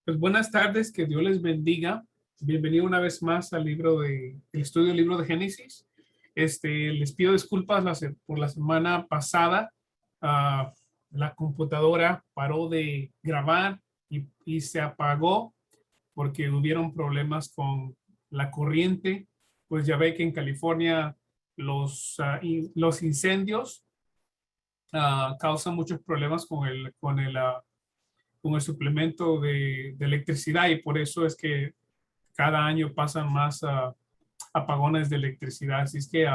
Pues buenas tardes, que Dios les bendiga. Bienvenido una vez más al el estudio del libro de Génesis. Les pido disculpas por la semana pasada. ah, la computadora paró de grabar y se apagó porque hubieron problemas con la corriente. Pues ya ve que en California los incendios causan muchos problemas con el suplemento de electricidad, y por eso es que cada año pasan más apagones de electricidad. Así es que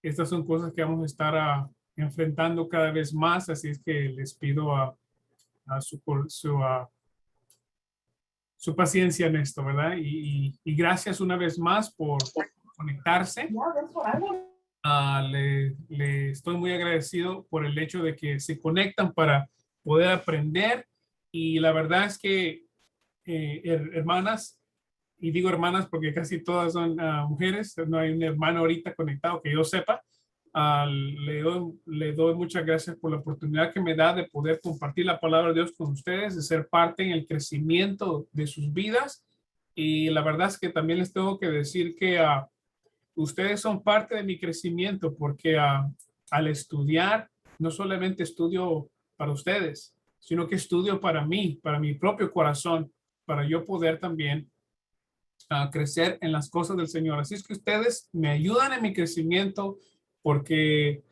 estas son cosas que vamos a estar enfrentando cada vez más. Así es que les pido a su paciencia en esto, ¿verdad? Y gracias una vez más por conectarse. Le estoy muy agradecido por el hecho de que se conectan para poder aprender. Y la verdad es que hermanas, y digo hermanas porque casi todas son mujeres, no hay un hermano ahorita conectado que yo sepa. Le doy muchas gracias por la oportunidad que me da de poder compartir la palabra de Dios con ustedes, de ser parte en el crecimiento de sus vidas. Y la verdad es que también les tengo que decir que ustedes son parte de mi crecimiento, porque al estudiar, no solamente estudio para ustedes, sino que estudio para mí, para mi propio corazón, para yo poder también crecer en las cosas del Señor. Así es que ustedes me ayudan en mi crecimiento, porque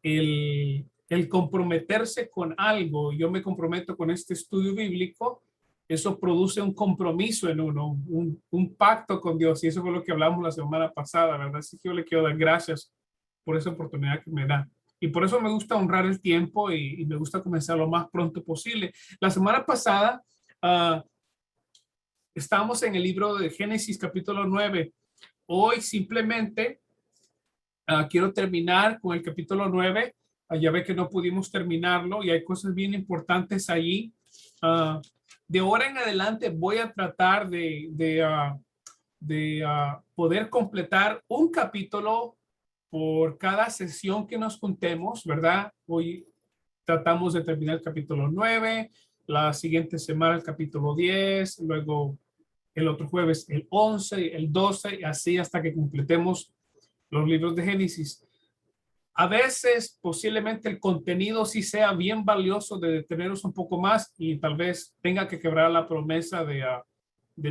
el comprometerse con algo, yo me comprometo con este estudio bíblico, eso produce un compromiso en uno, un pacto con Dios, y eso fue lo que hablamos la semana pasada, ¿verdad? Así que yo le quiero dar gracias por esa oportunidad que me da. Y por eso me gusta honrar el tiempo y me gusta comenzar lo más pronto posible. La semana pasada estábamos en el libro de Génesis capítulo 9. Hoy simplemente quiero terminar con el capítulo 9. Ya ve que no pudimos terminarlo y hay cosas bien importantes allí. De ahora en adelante voy a tratar de poder completar un capítulo por cada sesión que nos juntemos, ¿verdad? Hoy tratamos de terminar el capítulo 9, la siguiente semana el capítulo 10, luego el otro jueves el 11, el 12, y así hasta que completemos los libros de Génesis. A veces posiblemente el contenido sí sea bien valioso de detenernos un poco más, y tal vez tenga que quebrar la promesa de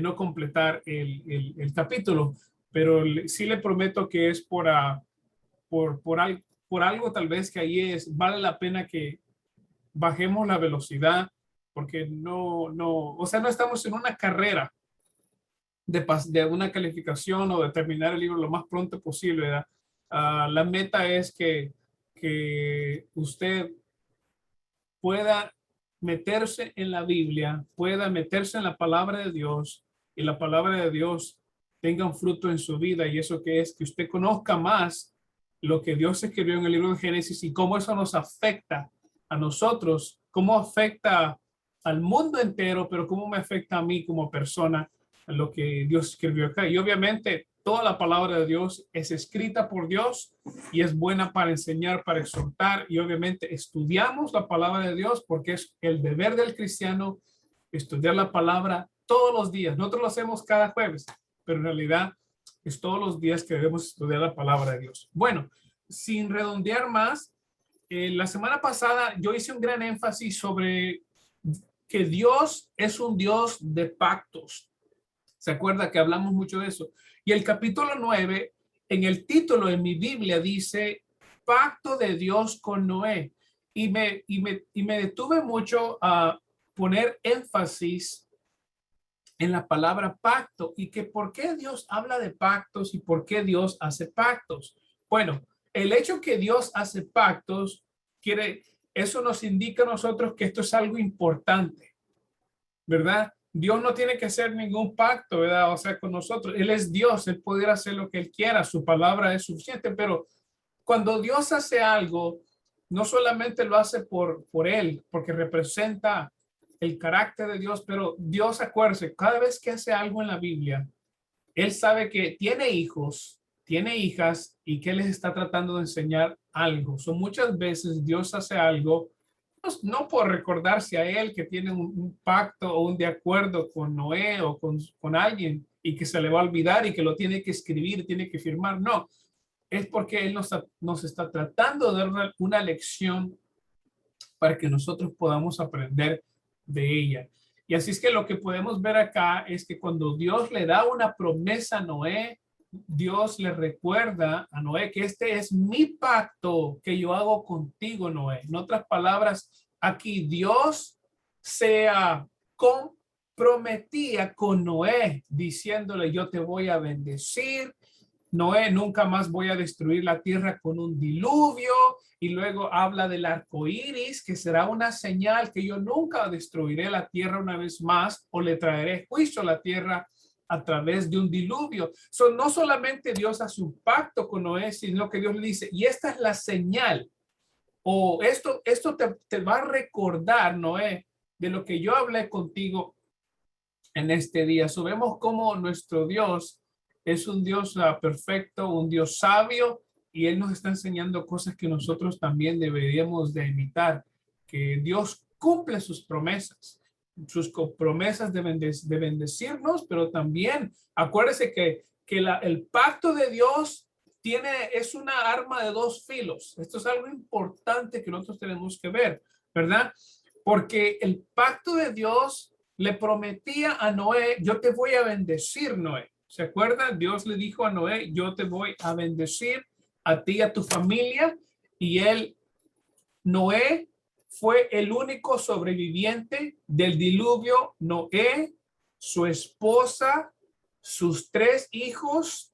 no completar el capítulo, pero sí le prometo que es por algo tal vez que ahí vale la pena que bajemos la velocidad, porque o sea, no estamos en una carrera de una calificación o de terminar el libro lo más pronto posible, ¿verdad? La meta es que usted pueda meterse en la Biblia, pueda meterse en la palabra de Dios, y la palabra de Dios tenga un fruto en su vida. Y eso que es que usted conozca más lo que Dios escribió en el libro de Génesis y cómo eso nos afecta a nosotros, cómo afecta al mundo entero, pero cómo me afecta a mí como persona lo que Dios escribió acá. Y obviamente toda la palabra de Dios es escrita por Dios y es buena para enseñar, para exhortar, y obviamente estudiamos la palabra de Dios porque es el deber del cristiano estudiar la palabra todos los días. Nosotros lo hacemos cada jueves, pero en realidad es todos los días que debemos estudiar la palabra de Dios. Bueno, sin redondear más, la semana pasada yo hice un gran énfasis sobre que Dios es un Dios de pactos. ¿Se acuerda que hablamos mucho de eso? Y el capítulo 9, en el título en mi Biblia dice Pacto de Dios con Noé. Y me detuve mucho a poner énfasis en la palabra pacto, y que por qué Dios habla de pactos y por qué Dios hace pactos. Bueno, el hecho que Dios hace pactos eso nos indica a nosotros que esto es algo importante, ¿verdad? Dios no tiene que hacer ningún pacto, ¿verdad? O sea, con nosotros. Él es Dios, Él puede hacer lo que Él quiera, su palabra es suficiente, pero cuando Dios hace algo, no solamente lo hace por Él, porque representa el carácter de Dios, pero Dios, acuérdese, cada vez que hace algo en la Biblia, Él sabe que tiene hijos, tiene hijas, y que les está tratando de enseñar algo. Son muchas veces Dios hace algo no por recordarse a él que tiene un pacto o un de acuerdo con Noé o con alguien y que se le va a olvidar y que lo tiene que escribir, tiene que firmar. No, es porque él nos está tratando de dar una lección para que nosotros podamos aprender de ella. Y así es que lo que podemos ver acá es que cuando Dios le da una promesa a Noé, Dios le recuerda a Noé que este es mi pacto que yo hago contigo, Noé. En otras palabras, aquí Dios se comprometía con Noé diciéndole, yo te voy a bendecir, Noé, nunca más voy a destruir la tierra con un diluvio. Y luego habla del arco iris, que será una señal que yo nunca destruiré la tierra una vez más o le traeré juicio a la tierra a través de un diluvio. No solamente Dios hace un pacto con Noé, sino que Dios le dice, y esta es la señal, o esto te va a recordar, Noé, de lo que yo hablé contigo en este día. Vemos cómo nuestro Dios es un Dios perfecto, un Dios sabio, y Él nos está enseñando cosas que nosotros también deberíamos de imitar, que Dios cumple sus promesas, promesas de bendecirnos, pero también acuérdese que el pacto de Dios es una arma de dos filos. Esto es algo importante que nosotros tenemos que ver, ¿verdad? Porque el pacto de Dios le prometía a Noé, yo te voy a bendecir, Noé. ¿Se acuerda? Dios le dijo a Noé, yo te voy a bendecir a ti y a tu familia. Y Noé fue el único sobreviviente del diluvio. Noé, su esposa, sus tres hijos,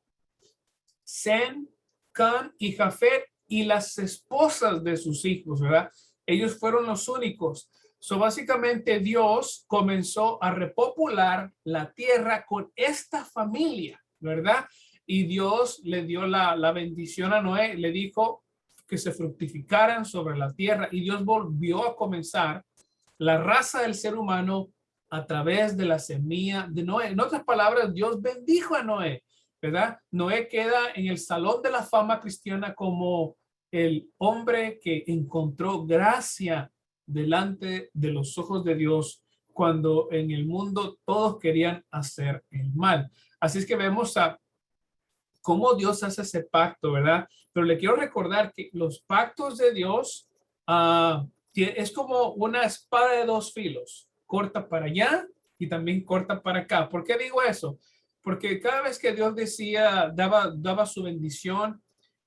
Sem, Cam y Jafet, y las esposas de sus hijos, ¿verdad? Ellos fueron los únicos. Básicamente Dios comenzó a repopular la tierra con esta familia, ¿verdad? Y Dios le dio la bendición a Noé, le dijo que se fructificaran sobre la tierra, y Dios volvió a comenzar la raza del ser humano a través de la semilla de Noé. En otras palabras, Dios bendijo a Noé, ¿verdad? Noé queda en el salón de la fama cristiana como el hombre que encontró gracia delante de los ojos de Dios cuando en el mundo todos querían hacer el mal. Así es que vemos a cómo Dios hace ese pacto, ¿verdad? Pero le quiero recordar que los pactos de Dios es como una espada de dos filos, corta para allá y también corta para acá. ¿Por qué digo eso? Porque cada vez que Dios daba su bendición,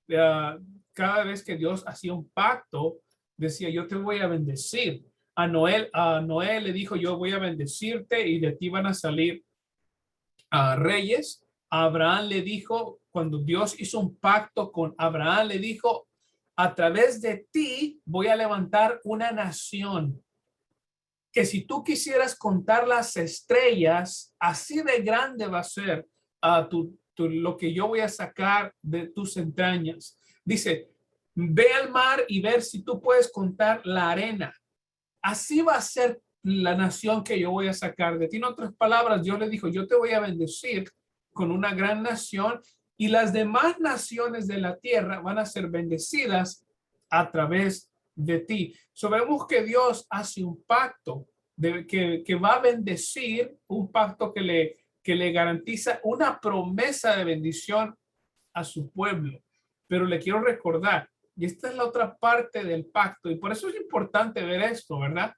cada vez que Dios hacía un pacto, decía, yo te voy a bendecir. A Noé le dijo, yo voy a bendecirte y de ti van a salir reyes. A Abraham le dijo, cuando Dios hizo un pacto con Abraham, le dijo, a través de ti voy a levantar una nación que si tú quisieras contar las estrellas, así de grande va a ser lo que yo voy a sacar de tus entrañas. Dice, ve al mar y ver si tú puedes contar la arena. Así va a ser la nación que yo voy a sacar de ti. En otras palabras, Dios le dijo, yo te voy a bendecir con una gran nación y las demás naciones de la tierra van a ser bendecidas a través de ti. Vemos que Dios hace un pacto que va a bendecir, un pacto que le garantiza una promesa de bendición a su pueblo. Pero le quiero recordar, y esta es la otra parte del pacto, y por eso es importante ver esto, ¿verdad?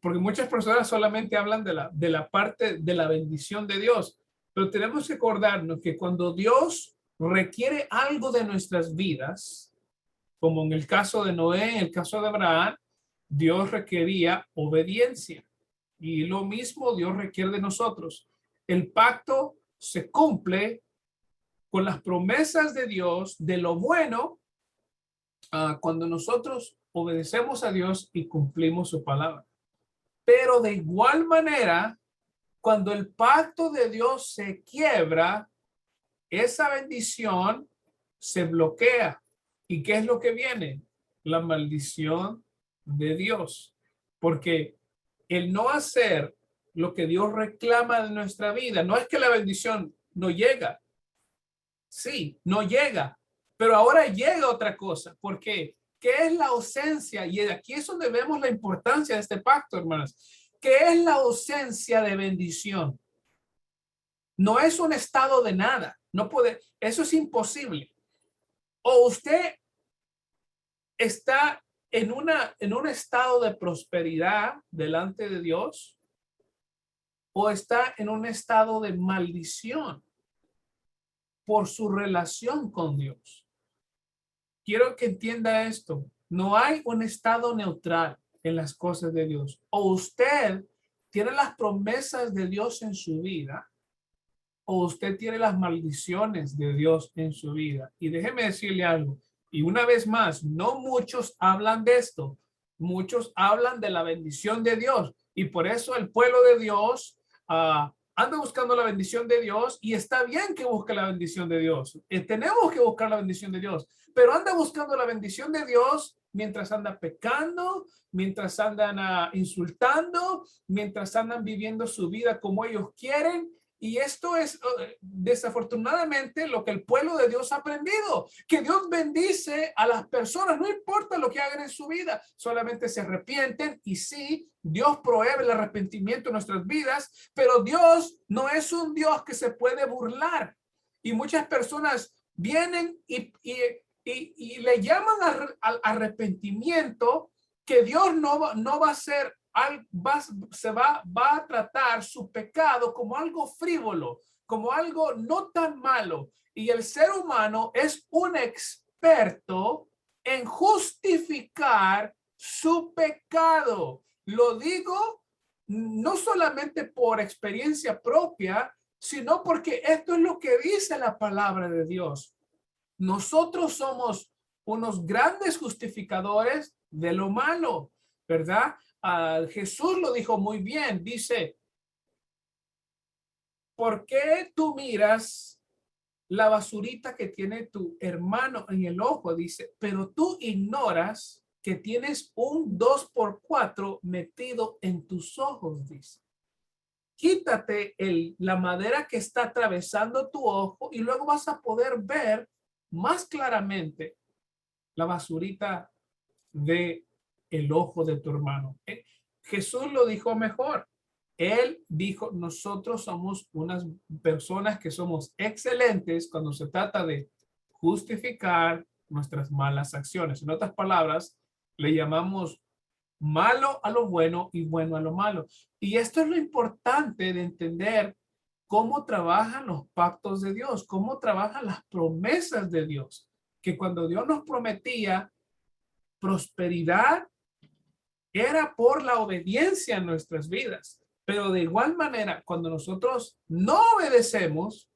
Porque muchas personas solamente hablan de la parte de la bendición de Dios, pero tenemos que acordarnos que cuando Dios requiere algo de nuestras vidas, como en el caso de Noé, en el caso de Abraham, Dios requería obediencia. Y lo mismo Dios requiere de nosotros. El pacto se cumple con las promesas de Dios de lo bueno cuando nosotros obedecemos a Dios y cumplimos su palabra. Pero de igual manera, cuando el pacto de Dios se quiebra, esa bendición se bloquea. ¿Y qué es lo que viene? La maldición de Dios. Porque el no hacer lo que Dios reclama de nuestra vida, no es que la bendición no llega. Sí, no llega. Pero ahora llega otra cosa. ¿Por qué? ¿Qué es la ausencia? Y aquí es donde vemos la importancia de este pacto, hermanas. ¿Qué es la ausencia de bendición? No es un estado de nada. No puede, eso es imposible. O usted está en un estado de prosperidad delante de Dios, o está en un estado de maldición por su relación con Dios. Quiero que entienda esto. No hay un estado neutral en las cosas de Dios. O usted tiene las promesas de Dios en su vida, o usted tiene las maldiciones de Dios en su vida. Y déjeme decirle algo. Y una vez más, no muchos hablan de esto. Muchos hablan de la bendición de Dios. Y por eso el pueblo de Dios anda buscando la bendición de Dios, y está bien que busque la bendición de Dios. Tenemos que buscar la bendición de Dios, pero anda buscando la bendición de Dios mientras anda pecando, mientras andan insultando, mientras andan viviendo su vida como ellos quieren. Y esto es desafortunadamente lo que el pueblo de Dios ha aprendido, que Dios bendice a las personas, no importa lo que hagan en su vida, solamente se arrepienten. Y sí, Dios provee el arrepentimiento en nuestras vidas, pero Dios no es un Dios que se puede burlar. Y muchas personas vienen y le llaman al arrepentimiento, que Dios no va a hacer, va a tratar su pecado como algo frívolo, como algo no tan malo. Y el ser humano es un experto en justificar su pecado. Lo digo no solamente por experiencia propia, sino porque esto es lo que dice la palabra de Dios. Nosotros somos unos grandes justificadores de lo malo, ¿verdad? Jesús lo dijo muy bien. Dice, ¿por qué tú miras la basurita que tiene tu hermano en el ojo? Dice, pero tú ignoras que tienes un 2x4 metido en tus ojos, dice. Quítate la madera que está atravesando tu ojo, y luego vas a poder ver más claramente la basurita de el ojo de tu hermano. Jesús lo dijo mejor. Él dijo, nosotros somos unas personas que somos excelentes cuando se trata de justificar nuestras malas acciones. En otras palabras, le llamamos malo a lo bueno y bueno a lo malo. Y esto es lo importante de entender cómo trabajan los pactos de Dios, cómo trabajan las promesas de Dios, que cuando Dios nos prometía prosperidad, era por la obediencia en nuestras vidas. Pero de igual manera, cuando nosotros no obedecemos,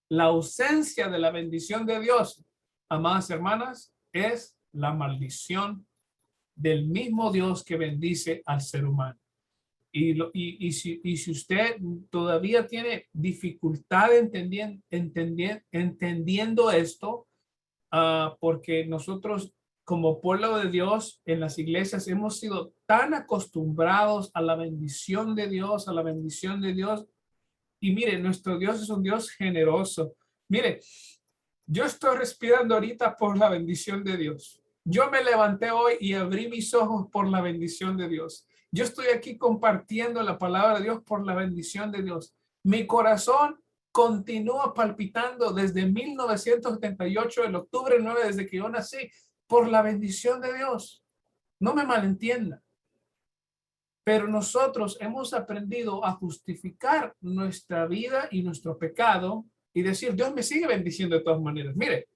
la ausencia de la bendición de Dios, amadas hermanas, es la maldición del mismo Dios que bendice al ser humano. Y si usted todavía tiene dificultad entendiendo esto, porque nosotros como pueblo de Dios en las iglesias hemos sido tan acostumbrados a la bendición de Dios, a la bendición de Dios. Y mire, nuestro Dios es un Dios generoso. Mire, yo estoy respirando ahorita por la bendición de Dios. Yo me levanté hoy y abrí mis ojos por la bendición de Dios. Yo estoy aquí compartiendo la palabra de Dios por la bendición de Dios. Mi corazón continúa palpitando desde 1978, el octubre 9, desde que yo nací, por la bendición de Dios. No me malentienda. Pero nosotros hemos aprendido a justificar nuestra vida y nuestro pecado y decir, Dios me sigue bendiciendo de todas maneras. Mire,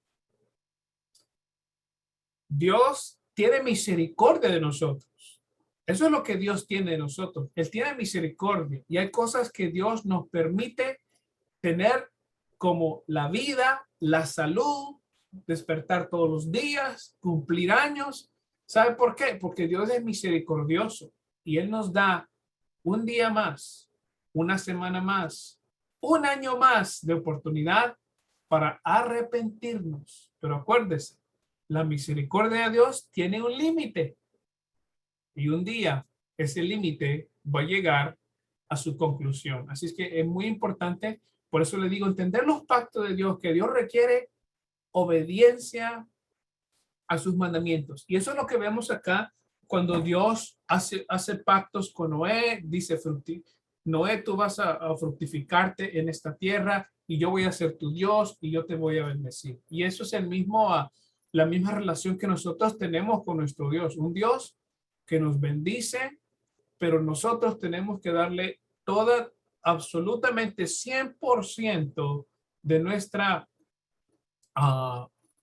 Dios tiene misericordia de nosotros. Eso es lo que Dios tiene de nosotros. Él tiene misericordia, y hay cosas que Dios nos permite tener, como la vida, la salud, despertar todos los días, cumplir años. ¿Sabe por qué? Porque Dios es misericordioso y Él nos da un día más, una semana más, un año más de oportunidad para arrepentirnos. Pero acuérdese, la misericordia de Dios tiene un límite, y un día ese límite va a llegar a su conclusión. Así es que es muy importante, por eso le digo, entender los pactos de Dios, que Dios requiere obediencia a sus mandamientos. Y eso es lo que vemos acá cuando Dios hace pactos con Noé, dice, Noé, tú vas a fructificarte en esta tierra y yo voy a ser tu Dios y yo te voy a bendecir. Y eso es la misma relación que nosotros tenemos con nuestro Dios, un Dios que nos bendice, pero nosotros tenemos que darle toda, absolutamente 100% de nuestra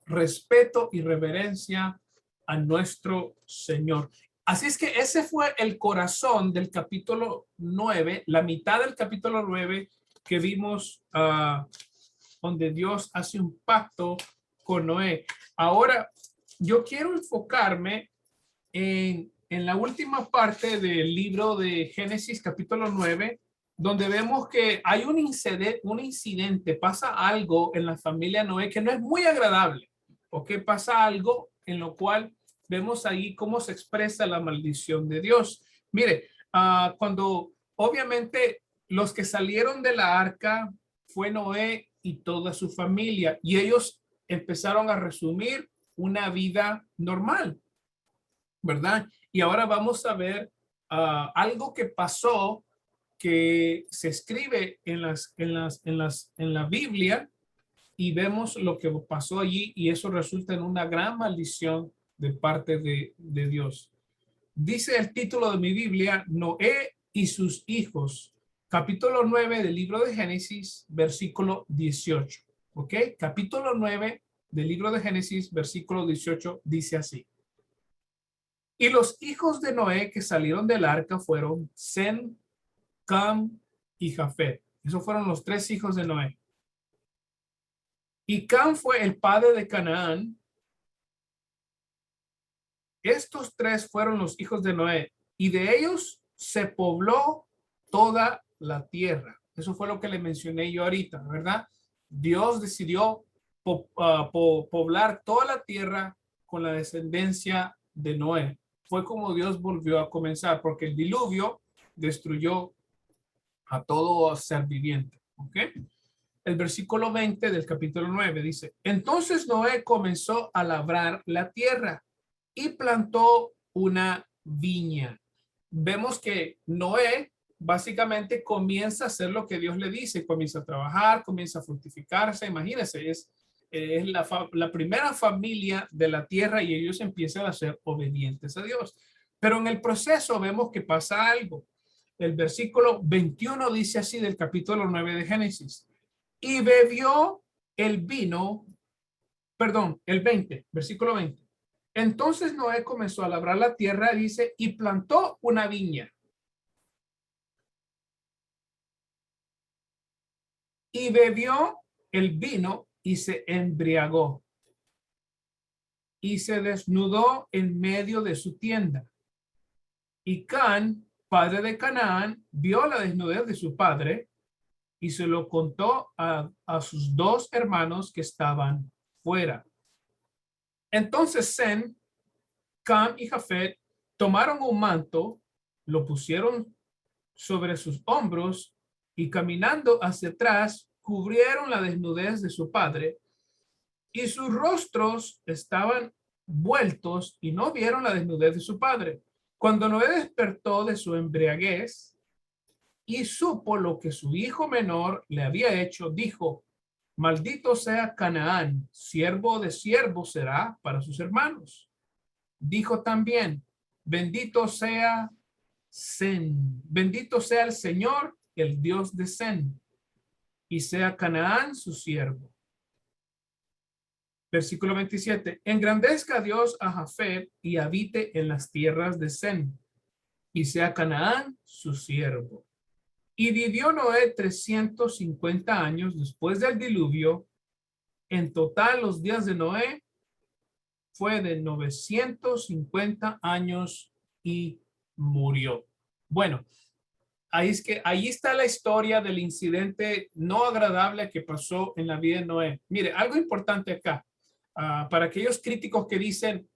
respeto y reverencia a nuestro Señor. Así es que ese fue el corazón del capítulo 9, la mitad del capítulo 9 que vimos, donde Dios hace un pacto con Noé. Ahora, yo quiero enfocarme en la última parte del libro de Génesis, capítulo 9, donde vemos que hay un incidente, pasa algo en la familia Noé que no es muy agradable, o que pasa algo en lo cual vemos ahí cómo se expresa la maldición de Dios. Mire, cuando obviamente los que salieron de la arca fue Noé y toda su familia, y ellos empezaron a resumir una vida normal, ¿verdad? Y ahora vamos a ver algo que pasó, que se escribe en la Biblia, y vemos lo que pasó allí, y eso resulta en una gran maldición de parte de Dios. Dice el título de mi Biblia, Noé y sus hijos, capítulo 9 del libro de Génesis, versículo 18. ¿Ok? Capítulo 9 del libro de Génesis, versículo 18, dice así. Y los hijos de Noé que salieron del arca fueron Sem, Cam y Jafet. Esos fueron los tres hijos de Noé. Y Cam fue el padre de Canaán. Estos tres fueron los hijos de Noé, y de ellos se pobló toda la tierra. Eso fue lo que le mencioné yo ahorita, ¿verdad? Dios decidió poblar toda la tierra con la descendencia de Noé. Fue como Dios volvió a comenzar, porque el diluvio destruyó a todo ser viviente. ¿Ok? El versículo 20 del capítulo 9 dice, entonces Noé comenzó a labrar la tierra y plantó una viña. Vemos que Noé básicamente comienza a hacer lo que Dios le dice, comienza a trabajar, comienza a fructificarse. Imagínense, es la primera familia de la tierra, y ellos empiezan a ser obedientes a Dios. Pero en el proceso vemos que pasa algo. El versículo 21 dice así del capítulo 9 de Génesis. Y bebió el vino, perdón, el 20, versículo 20. Entonces Noé comenzó a labrar la tierra, dice, y plantó una viña. Y bebió el vino y se embriagó. Y se desnudó en medio de su tienda. Y Can, padre de Canaán, vio la desnudez de su padre y se lo contó a sus dos hermanos que estaban fuera. Entonces Sem, Cam y Jafet tomaron un manto, lo pusieron sobre sus hombros y caminando hacia atrás cubrieron la desnudez de su padre, y sus rostros estaban vueltos y no vieron la desnudez de su padre. Cuando Noé despertó de su embriaguez y supo lo que su hijo menor le había hecho, dijo, maldito sea Canaán, siervo de siervo será para sus hermanos. Dijo también, bendito sea Sen, bendito sea el Señor, el Dios de Sen, y sea Canaán su siervo. Versículo 27. Engrandezca Dios a Jafet y habite en las tierras de Sen, y sea Canaán su siervo. Y vivió Noé 350 años después del diluvio. En total, los días de Noé fue de 950 años y murió. Bueno, ahí está la historia del incidente no agradable que pasó en la vida de Noé. Mire, algo importante acá, para aquellos críticos que dicen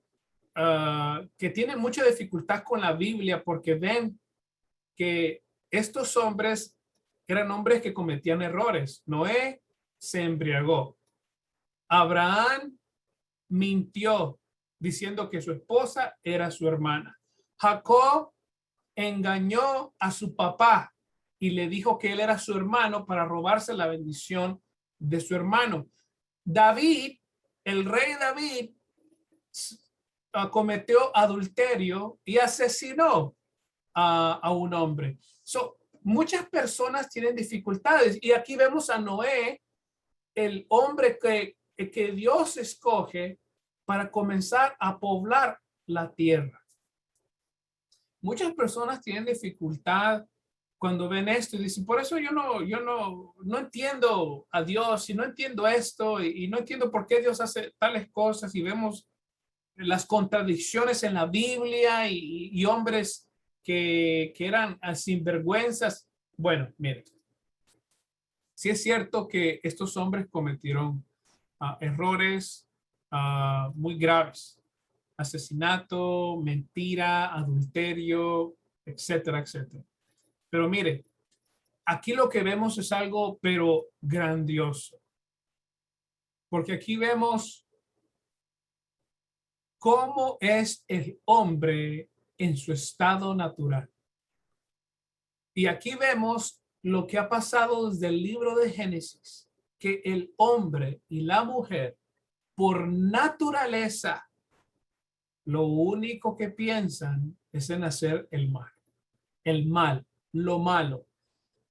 que tienen mucha dificultad con la Biblia porque ven que estos hombres eran hombres que cometían errores. Noé se embriagó. Abraham mintió diciendo que su esposa era su hermana. Jacob engañó a su papá y le dijo que él era su hermano para robarse la bendición de su hermano. David, el rey David, cometió adulterio y asesinó a un hombre. Muchas personas tienen dificultades y aquí vemos a Noé, el hombre que Dios escoge para comenzar a poblar la tierra. Muchas personas tienen dificultad cuando ven esto y dicen, por eso yo no entiendo a Dios y no entiendo esto y no entiendo por qué Dios hace tales cosas, y vemos las contradicciones en la Biblia y hombres que eran sinvergüenzas. Bueno, miren, sí es cierto que estos hombres cometieron errores muy graves: asesinato, mentira, adulterio, etcétera, etcétera. Pero mire, aquí lo que vemos es algo, pero grandioso, porque aquí vemos cómo es el hombre en su estado natural. Y aquí vemos lo que ha pasado desde el libro de Génesis, que el hombre y la mujer, por naturaleza, lo único que piensan es en hacer el mal, lo malo.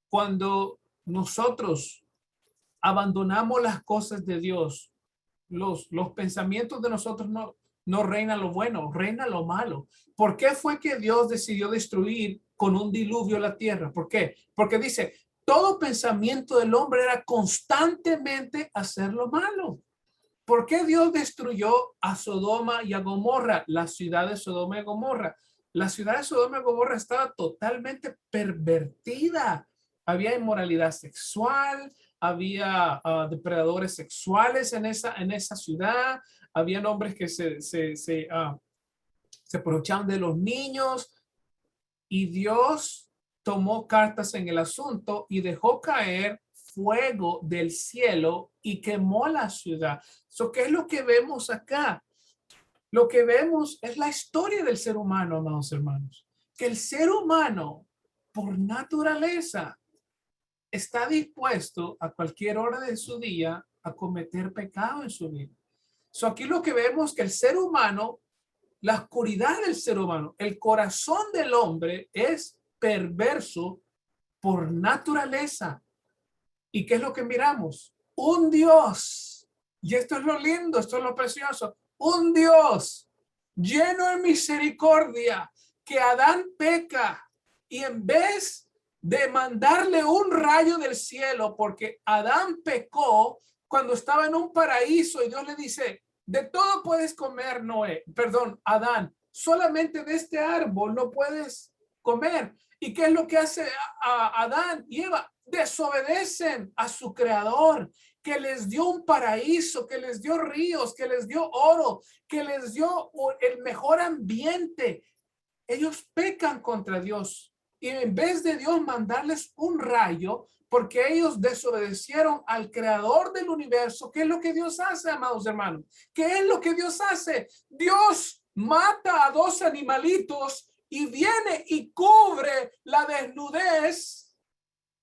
Cuando nosotros abandonamos las cosas de Dios, los pensamientos de nosotros no reina lo bueno, reina lo malo. ¿Por qué fue que Dios decidió destruir con un diluvio la tierra? ¿Por qué? Porque dice, todo pensamiento del hombre era constantemente hacer lo malo. ¿Por qué Dios destruyó a Sodoma y a Gomorra, la ciudad de Sodoma y Gomorra? La ciudad de Sodoma y Gomorra estaba totalmente pervertida. Había inmoralidad sexual, había depredadores sexuales en esa ciudad, había hombres que se aprovechaban de los niños, y Dios tomó cartas en el asunto y dejó caer fuego del cielo y quemó la ciudad. ¿Qué es lo que vemos acá? Lo que vemos es la historia del ser humano, amados hermanos. Que el ser humano, por naturaleza, está dispuesto a cualquier hora de su día a cometer pecado en su vida. Aquí lo que vemos es que el ser humano, la oscuridad del ser humano, el corazón del hombre es perverso por naturaleza. ¿Y qué es lo que miramos? Un Dios. Y esto es lo lindo, esto es lo precioso. Un Dios lleno de misericordia, que Adán peca, y en vez de mandarle un rayo del cielo, porque Adán pecó cuando estaba en un paraíso y Dios le dice, de todo puedes comer, Adán, solamente de este árbol no puedes comer. ¿Y qué es lo que hace Adán y Eva? Desobedecen a su creador, que les dio un paraíso, que les dio ríos, que les dio oro, que les dio el mejor ambiente. Ellos pecan contra Dios, y en vez de Dios mandarles un rayo, porque ellos desobedecieron al creador del universo, ¿qué es lo que Dios hace, amados hermanos? ¿Qué es lo que Dios hace? Dios mata a dos animalitos y viene y cubre la desnudez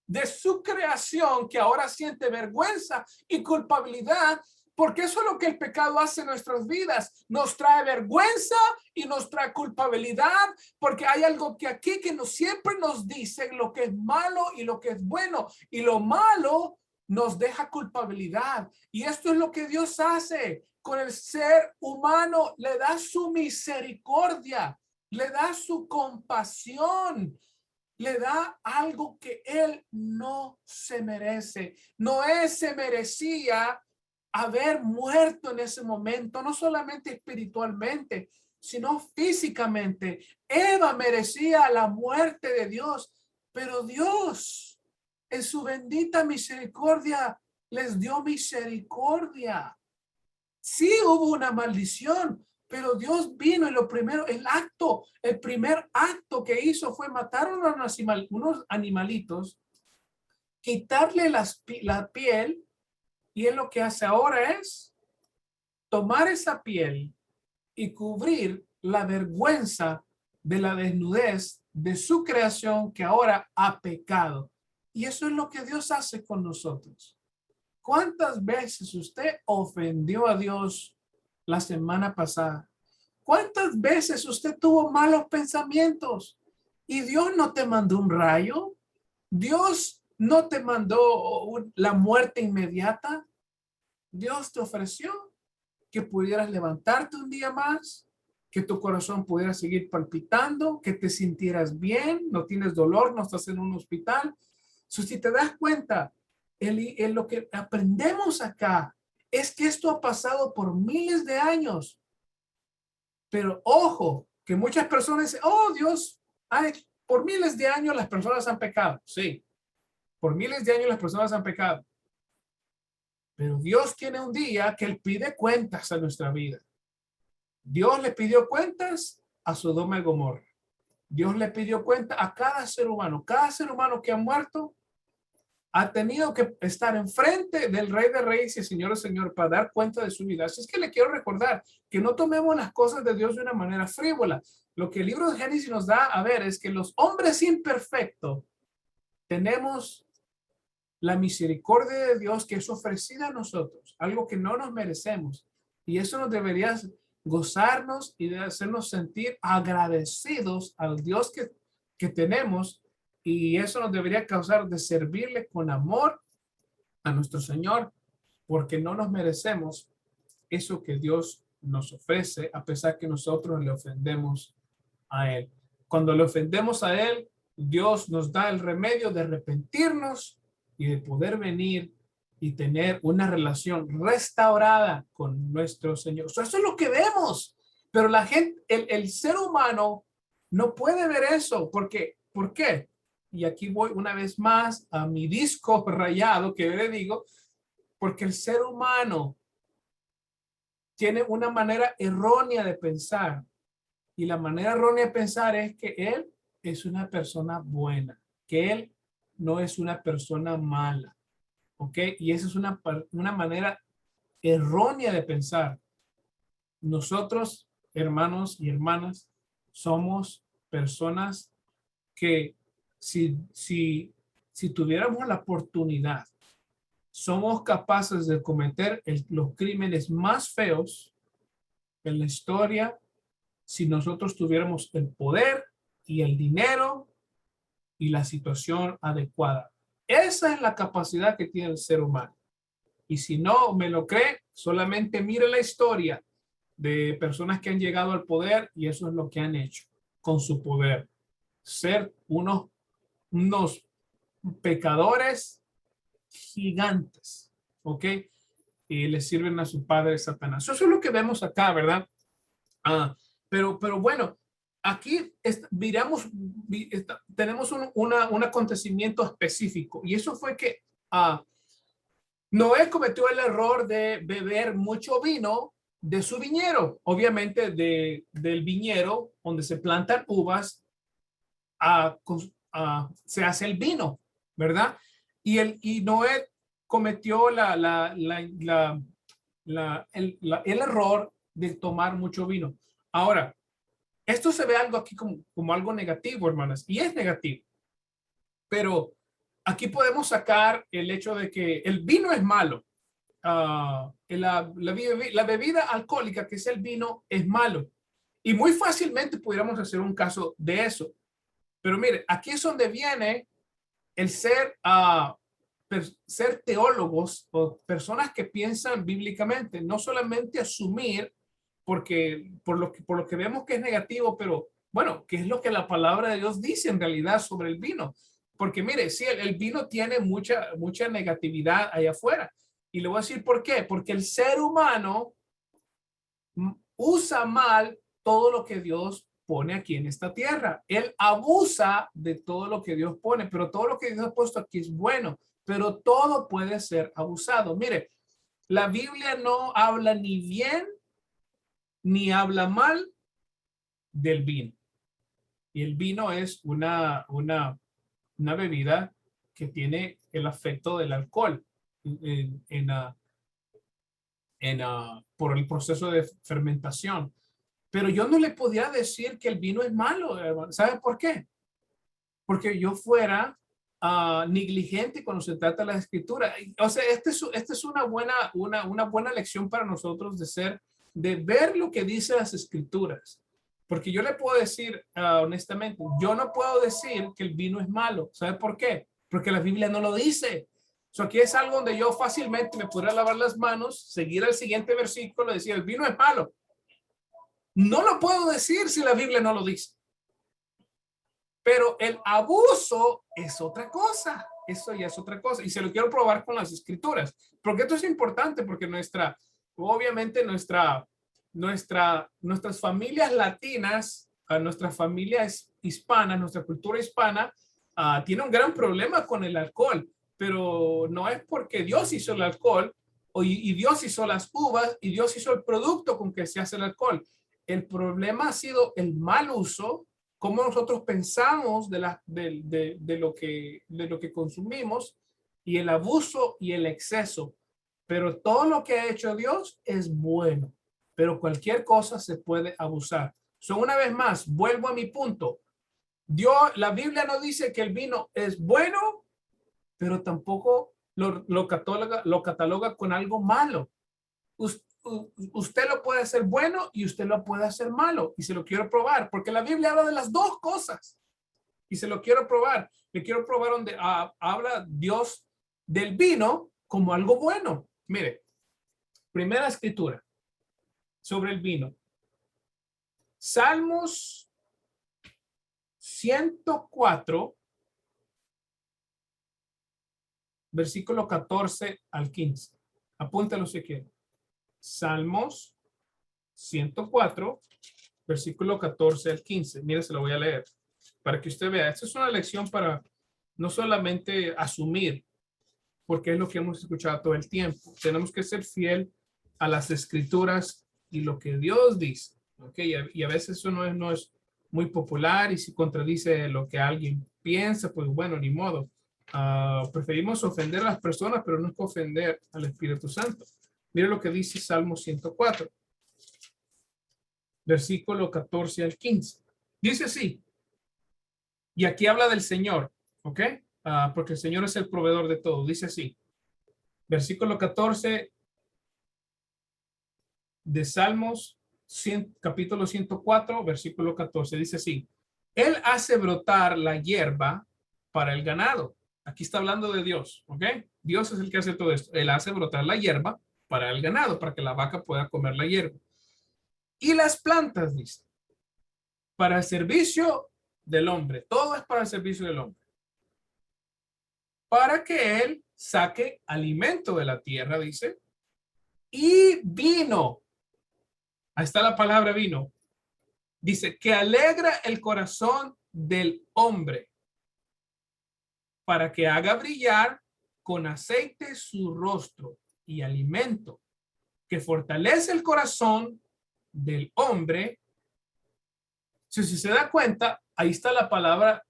de su creación, que ahora siente vergüenza y culpabilidad, porque eso es lo que el pecado hace en nuestras vidas. Nos trae vergüenza y nos trae culpabilidad, porque hay algo que aquí que siempre nos dice lo que es malo y lo que es bueno, y lo malo nos deja culpabilidad. Y esto es lo que Dios hace con el ser humano: le da su misericordia, le da su compasión, le da algo que él no se merece. Noé se merecía haber muerto en ese momento, no solamente espiritualmente, sino físicamente. Eva merecía la muerte de Dios, pero Dios, en su bendita misericordia, les dio misericordia. Sí hubo una maldición, pero Dios vino, y el primer acto que hizo fue matar unos animalitos, quitarle la piel, y él lo que hace ahora es tomar esa piel y cubrir la vergüenza de la desnudez de su creación que ahora ha pecado. Y eso es lo que Dios hace con nosotros. ¿Cuántas veces usted ofendió a Dios la semana pasada? ¿Cuántas veces usted tuvo malos pensamientos y Dios no te mandó un rayo? Dios no te mandó la muerte inmediata. Dios te ofreció que pudieras levantarte un día más, que tu corazón pudiera seguir palpitando, que te sintieras bien, no tienes dolor, no estás en un hospital. Si te das cuenta, lo que aprendemos acá es que esto ha pasado por miles de años. Pero ojo, que muchas personas dicen, oh Dios, por miles de años las personas han pecado. Sí, por miles de años las personas han pecado. Pero Dios tiene un día que Él pide cuentas a nuestra vida. Dios le pidió cuentas a Sodoma y Gomorra. Dios le pidió cuenta a cada ser humano. Cada ser humano que ha muerto ha tenido que estar enfrente del Rey de Reyes y Señor de Señor para dar cuenta de su vida. Así es que le quiero recordar que no tomemos las cosas de Dios de una manera frívola. Lo que el libro de Génesis nos da a ver es que los hombres imperfectos tenemos la misericordia de Dios que es ofrecida a nosotros, algo que no nos merecemos. Y eso nos debería gozarnos y de hacernos sentir agradecidos al Dios que tenemos. Y eso nos debería causar de servirle con amor a nuestro Señor, porque no nos merecemos eso que Dios nos ofrece, a pesar que nosotros le ofendemos a Él. Cuando le ofendemos a Él, Dios nos da el remedio de arrepentirnos y de poder venir y tener una relación restaurada con nuestro Señor. Eso es lo que vemos, pero la gente, el ser humano no puede ver eso. Porque, ¿por qué? Y aquí voy una vez más a mi disco rayado que yo le digo, porque el ser humano tiene una manera errónea de pensar. Y la manera errónea de pensar es que él es una persona buena, que él no es una persona mala. ¿Ok? Y esa es una manera errónea de pensar. Nosotros, hermanos y hermanas, somos personas que si tuviéramos la oportunidad, somos capaces de cometer los crímenes más feos en la historia si nosotros tuviéramos el poder y el dinero y la situación adecuada. Esa es la capacidad que tiene el ser humano. Y si no me lo cree, solamente mire la historia de personas que han llegado al poder y eso es lo que han hecho con su poder. Ser unos pecadores gigantes, ¿ok? Y le sirven a su padre Satanás. Eso es lo que vemos acá, ¿verdad? Pero bueno, aquí tenemos un acontecimiento específico y eso fue que Noé cometió el error de beber mucho vino de su viñero, obviamente del viñero donde se plantan uvas, se hace el vino, ¿verdad? Y Noé cometió el error de tomar mucho vino. Ahora, esto se ve algo aquí como algo negativo, hermanas, y es negativo, pero aquí podemos sacar el hecho de que el vino es malo. La bebida alcohólica, que es el vino, es malo. Y muy fácilmente pudiéramos hacer un caso de eso. Pero mire, aquí es donde viene el ser teólogos o personas que piensan bíblicamente, no solamente asumir por lo que vemos que es negativo, pero bueno, ¿qué es lo que la palabra de Dios dice en realidad sobre el vino? Porque mire, sí, el vino tiene mucha negatividad allá afuera. Y le voy a decir por qué. Porque el ser humano usa mal todo lo que Dios pone aquí en esta tierra. Él abusa de todo lo que Dios pone, pero todo lo que Dios ha puesto aquí es bueno, pero todo puede ser abusado. Mire, la Biblia no habla ni bien ni habla mal del vino. Y el vino es una bebida que tiene el efecto del alcohol por el proceso de fermentación. Pero yo no le podía decir que el vino es malo, hermano. ¿Sabe por qué? Porque yo fuera negligente cuando se trata de la escritura. O sea, esta es una buena lección para nosotros de ver lo que dice las escrituras. Porque yo le puedo decir, honestamente, yo no puedo decir que el vino es malo. ¿Sabe por qué? Porque la Biblia no lo dice. Aquí es algo donde yo fácilmente me podría lavar las manos, seguir al siguiente versículo y decir, el vino es malo. No lo puedo decir si la Biblia no lo dice. Pero el abuso es otra cosa. Eso ya es otra cosa. Y se lo quiero probar con las escrituras. Porque esto es importante porque obviamente nuestras familias latinas, nuestras familias hispanas, nuestra cultura hispana, tiene un gran problema con el alcohol. Pero no es porque Dios hizo el alcohol y Dios hizo las uvas y Dios hizo el producto con que se hace el alcohol. El problema ha sido el mal uso, cómo nosotros pensamos de lo que consumimos y el abuso y el exceso. Pero todo lo que ha hecho Dios es bueno, pero cualquier cosa se puede abusar. Una vez más, vuelvo a mi punto. La Biblia no dice que el vino es bueno, pero tampoco lo cataloga con algo malo. Usted lo puede hacer bueno y usted lo puede hacer malo. Y se lo quiero probar, porque la Biblia habla de las dos cosas. Y se lo quiero probar. Le quiero probar donde habla Dios del vino como algo bueno. Mire, primera escritura sobre el vino. Salmos 104, versículo 14 al 15. Apúntalo si quiere. Salmos 104, versículo 14 al 15. Mire, se lo voy a leer para que usted vea. Esta es una lección para no solamente asumir, porque es lo que hemos escuchado todo el tiempo. Tenemos que ser fiel a las escrituras y lo que Dios dice. ¿Okay? Y a veces eso no es muy popular y si contradice lo que alguien piensa, pues bueno, ni modo. Preferimos ofender a las personas, pero no ofender al Espíritu Santo. Mire lo que dice Salmo 104, versículo 14 al 15. Dice así, y aquí habla del Señor, ¿ok? Porque el Señor es el proveedor de todo. Dice así, versículo 14 de Salmos, capítulo 104, versículo 14. Dice así, Él hace brotar la hierba para el ganado. Aquí está hablando de Dios, ¿ok? Dios es el que hace todo esto. Él hace brotar la hierba para el ganado, para que la vaca pueda comer la hierba. Y las plantas, dice, para el servicio del hombre. Todo es para el servicio del hombre. Para que él saque alimento de la tierra, dice, y vino. Ahí está la palabra vino. Dice que alegra el corazón del hombre para que haga brillar con aceite su rostro y alimento que fortalece el corazón del hombre. Si se da cuenta, ahí está la palabra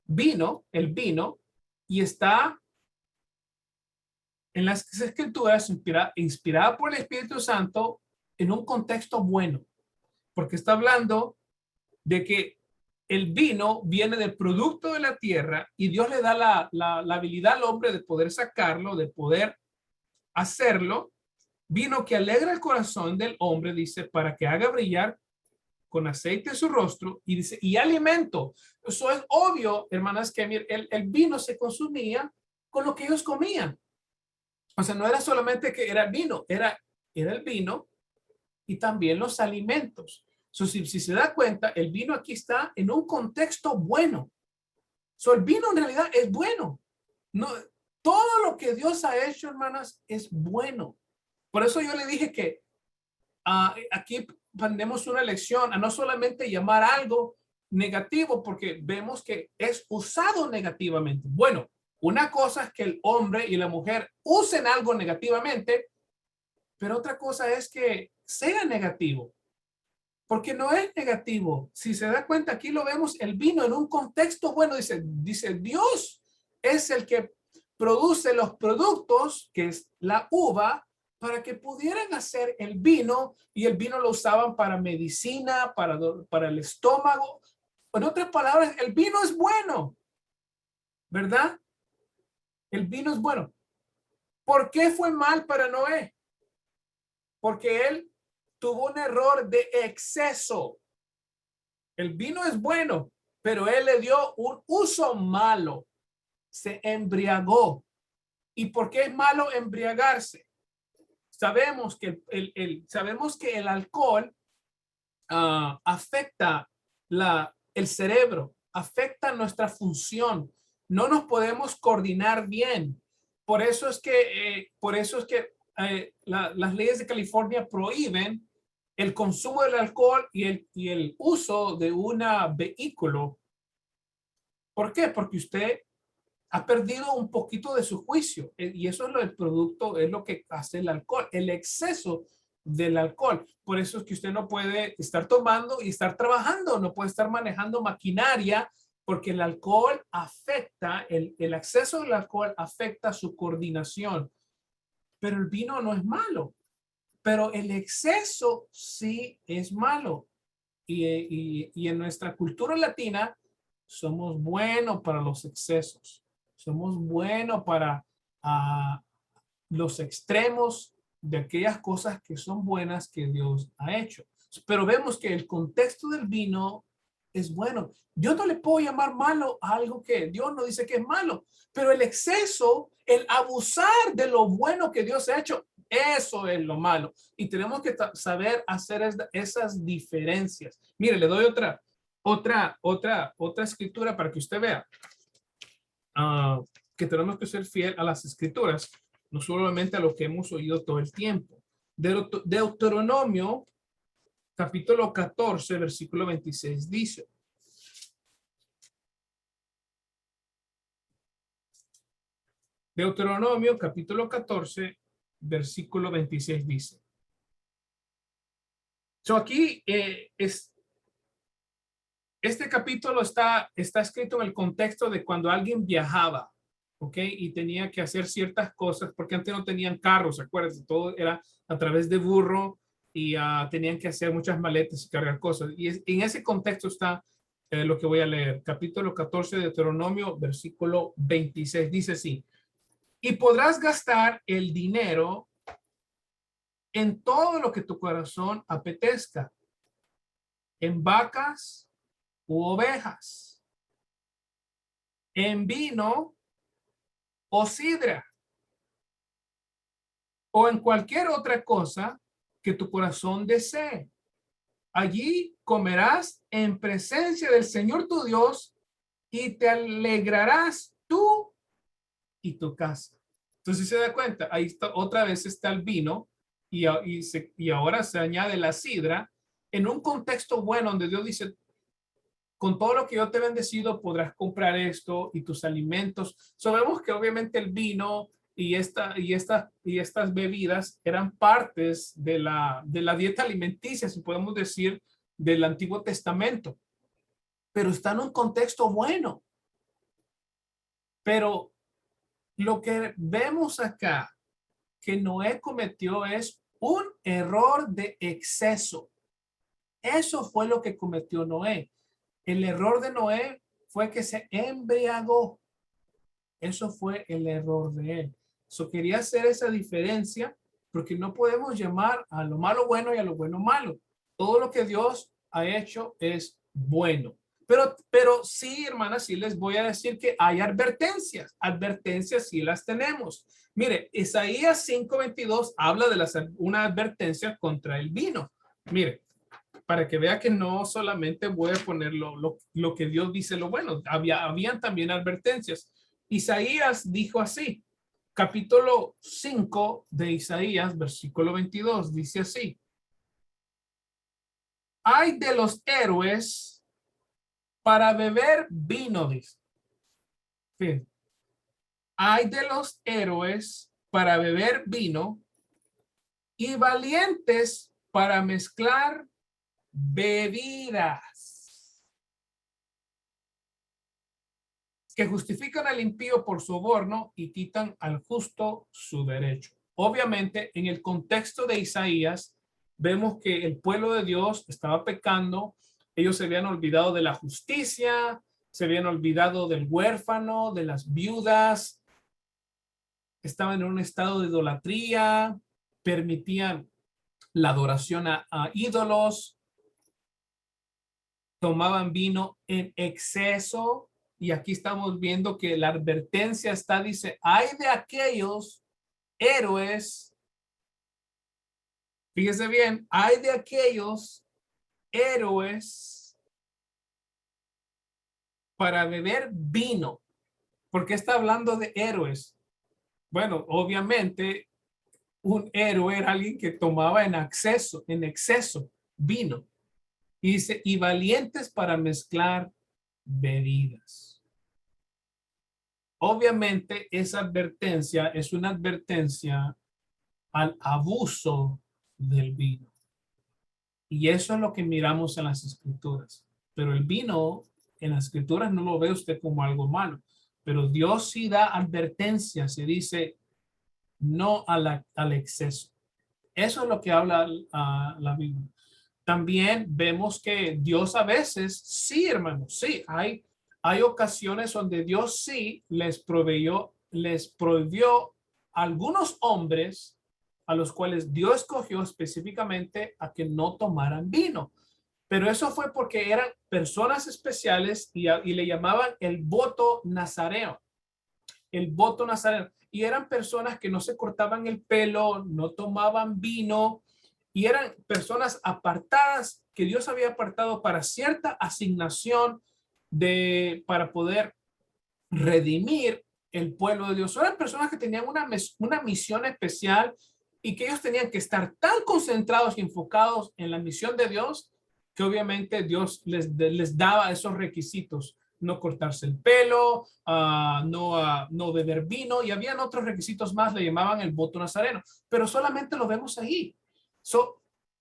vino, el vino, y está en las escrituras inspirada por el Espíritu Santo en un contexto bueno, porque está hablando de que el vino viene del producto de la tierra y Dios le da la habilidad al hombre de poder sacarlo, de poder hacerlo. Vino que alegra el corazón del hombre, dice, para que haga brillar con aceite su rostro y dice, y alimento. Eso es obvio, hermanas, que el vino se consumía con lo que ellos comían. O sea, no era solamente que era vino, era el vino y también los alimentos. Si se da cuenta, el vino aquí está en un contexto bueno. El vino en realidad es bueno. No, todo lo que Dios ha hecho, hermanas, es bueno. Por eso yo le dije que aquí tenemos una lección a no solamente llamar algo negativo, porque vemos que es usado negativamente. Bueno, una cosa es que el hombre y la mujer usen algo negativamente, pero otra cosa es que sea negativo. Porque no es negativo. Si se da cuenta, aquí lo vemos, el vino en un contexto bueno. Dice Dios es el que produce los productos, que es la uva, para que pudieran hacer el vino, y el vino lo usaban para medicina, para el estómago. En otras palabras, el vino es bueno, ¿verdad? El vino es bueno. ¿Por qué fue mal para Noé? Porque él tuvo un error de exceso. El vino es bueno, pero él le dio un uso malo. Se embriagó. ¿Y por qué es malo embriagarse? Sabemos que sabemos que el alcohol afecta el cerebro, afecta nuestra función. No nos podemos coordinar bien. Por eso es que las leyes de California prohíben el consumo del alcohol y el uso de un vehículo. ¿Por qué? Porque usted ha perdido un poquito de su juicio, y eso es el producto, es lo que hace el alcohol, el exceso del alcohol. Por eso es que usted no puede estar tomando y estar trabajando, no puede estar manejando maquinaria, porque el alcohol afecta, el exceso del alcohol afecta su coordinación. Pero el vino no es malo, pero el exceso sí es malo. Y en nuestra cultura latina somos buenos para los excesos. Somos buenos para los extremos de aquellas cosas que son buenas que Dios ha hecho. Pero vemos que el contexto del vino es bueno. Yo no le puedo llamar malo a algo que Dios no dice que es malo, pero el exceso, el abusar de lo bueno que Dios ha hecho, eso es lo malo. Y tenemos que saber hacer esas diferencias. Mire, le doy otra escritura para que usted vea que tenemos que ser fiel a las escrituras, no solamente a lo que hemos oído todo el tiempo. Deuteronomio, capítulo 14, versículo 26 dice. Deuteronomio, capítulo 14, versículo 26 dice. Aquí este capítulo está escrito en el contexto de cuando alguien viajaba, ¿ok? Y tenía que hacer ciertas cosas, porque antes no tenían carros, acuérdense, todo era a través de burro, y tenían que hacer muchas maletas y cargar cosas. Y en ese contexto está lo que voy a leer. Capítulo 14 de Deuteronomio, versículo 26, dice así. Y podrás gastar el dinero en todo lo que tu corazón apetezca, en vacas u ovejas, en vino o sidra, o en cualquier otra cosa que tu corazón desee. Allí comerás en presencia del Señor tu Dios, y te alegrarás tú y tu casa. Entonces, se da cuenta, ahí está, otra vez está el vino, y ahora se añade la sidra en un contexto bueno donde Dios dice, con todo lo que yo te he bendecido podrás comprar esto y tus alimentos. Sabemos que obviamente el vino y estas bebidas eran partes de la dieta alimenticia, si podemos decir, del Antiguo Testamento, pero está en un contexto bueno. Pero lo que vemos acá que Noé cometió es un error de exceso. Eso fue lo que cometió Noé. El error de Noé fue que se embriagó. Eso fue el error de él. Quería hacer esa diferencia, porque no podemos llamar a lo malo bueno y a lo bueno malo. Todo lo que Dios ha hecho es bueno. Pero sí, hermanas, sí les voy a decir que hay advertencias. Advertencias sí las tenemos. Mire, Isaías 5:22 habla de una advertencia contra el vino. Mire, para que vea que no solamente voy a poner lo que Dios dice lo bueno, habían también advertencias. Isaías dijo así, capítulo 5 de Isaías, versículo 22, dice así: hay de los héroes para beber vino, dice. Sí. Hay de los héroes para beber vino, y valientes para mezclar bebidas, que justifican al impío por soborno y quitan al justo su derecho. obviamente en el contexto de Isaías, vemos que el pueblo de Dios estaba pecando, ellos se habían olvidado de la justicia, se habían olvidado del huérfano, de las viudas, estaban en un estado de idolatría, permitían la adoración a ídolos, tomaban vino en exceso. Y aquí estamos viendo que la advertencia está, dice, hay de aquellos héroes, fíjese bien, hay de aquellos héroes para beber vino. ¿Por qué está hablando de héroes? Bueno, obviamente un héroe era alguien que tomaba en exceso vino. Y dice, y valientes para mezclar bebidas. Obviamente esa advertencia es una advertencia al abuso del vino. Y eso es lo que miramos en las escrituras. Pero el vino en las escrituras no lo ve usted como algo malo. Pero Dios sí da advertencias y dice no al exceso. Eso es lo que habla la Biblia. También vemos que Dios a veces, sí, hermanos, sí, hay ocasiones donde Dios sí les prohibió a algunos hombres a los cuales Dios escogió específicamente a que no tomaran vino. Pero eso fue porque eran personas especiales y le llamaban el voto nazareo. El voto nazareo. Y eran personas que no se cortaban el pelo, no tomaban vino, y eran personas apartadas que Dios había apartado para cierta asignación para poder redimir el pueblo de Dios. Eran personas que tenían una misión especial y que ellos tenían que estar tan concentrados y enfocados en la misión de Dios que obviamente Dios les daba esos requisitos. No cortarse el pelo, no beber vino, y habían otros requisitos más, le llamaban el voto nazareno, pero solamente lo vemos ahí. Esto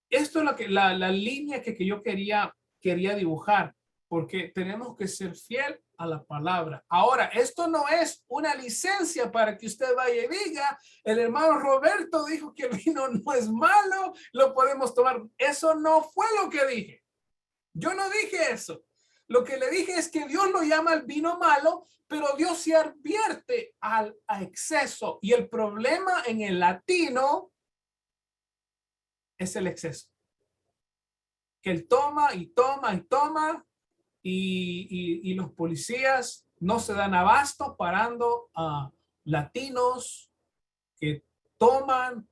es la línea que yo quería dibujar, porque tenemos que ser fiel a la palabra. Ahora, esto no es una licencia para que usted vaya y diga, el hermano Roberto dijo que el vino no es malo, lo podemos tomar. Eso no fue lo que dije. Yo no dije eso. Lo que le dije es que Dios lo llama el vino malo, pero Dios se advierte a exceso. Y el problema en el latino es el exceso. Que él toma y toma y toma, y los policías no se dan abasto parando a latinos que toman,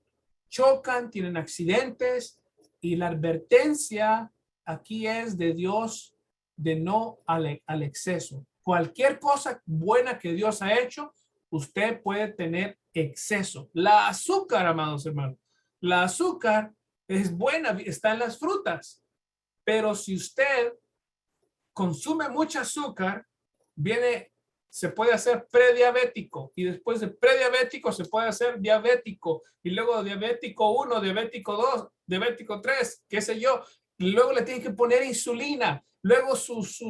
chocan, tienen accidentes, y la advertencia aquí es de Dios de no al exceso. Cualquier cosa buena que Dios ha hecho, usted puede tener exceso. La azúcar, amados hermanos, la azúcar es buena, está en las frutas, pero si usted consume mucho azúcar, se puede hacer prediabético, y después de prediabético se puede hacer diabético, y luego diabético 1, diabético 2, diabético 3, qué sé yo, y luego le tienen que poner insulina, luego sus